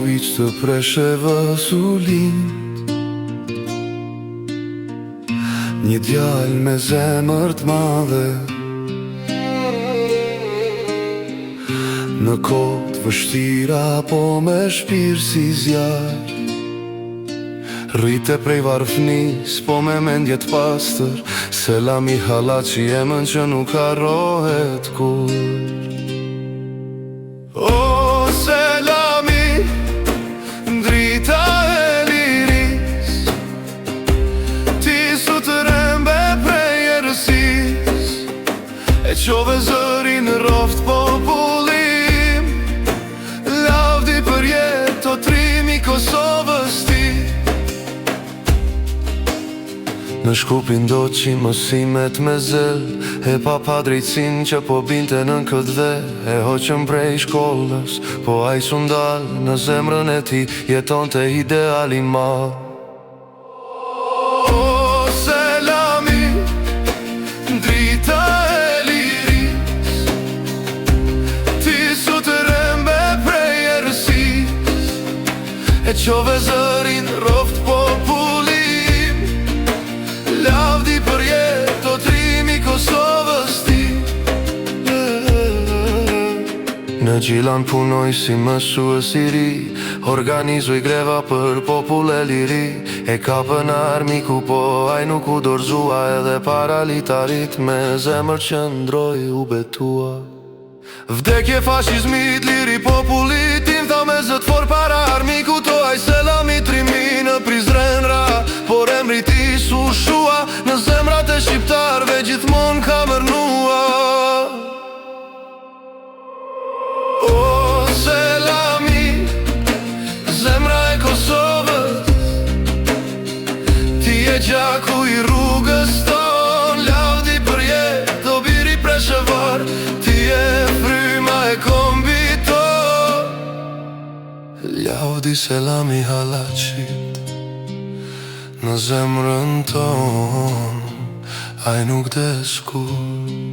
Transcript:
viç të presheve su lind, një djal me zemër t'madhe, në kohë t'vështira po me shpirë si zjarr. Rrite prej varfnis po me mendje t'pastër, selami halaçi emën që nuk harrohet kur. O selami, drita e liris, ti su të rembe prej erësis, e qove zërin roft popullim, lavdi për jetë o trimi Kosovës ti. Në Shkupin do që mësimet me zel, e pa drejtsin që po binte nën këtë dhe, e hoqën prej shkollës, po a i sundal në zemrën e ti, jeton të idealin ma. O selami, drita e liris, ti su të rembe prej erësis, e qove zërin roft popullim, lavdi për jetë o trimi Kosovës ti. Në Gjilan punoj si mësues i ri, organizoj greva për popull e liri, e kapën armiku po aj nuk u dorëzua, edhe paralitarit me zemër që ndroj u betua. Vdekje fashizmit, liri popullit, tim tha me zët for para armiku to, aj selami trimi në Prizrenra, por emri ti su shua, në zemrat e shqiptarve gjithmon ka mërnua. O selami, zemra e Kosovës, ti e gjaku i rrugës ton, lavdi për jetë o biri preshevar, ti e fryma e kombito, lavdi selami halaçit, në zemrën ton, aj nuk des kur.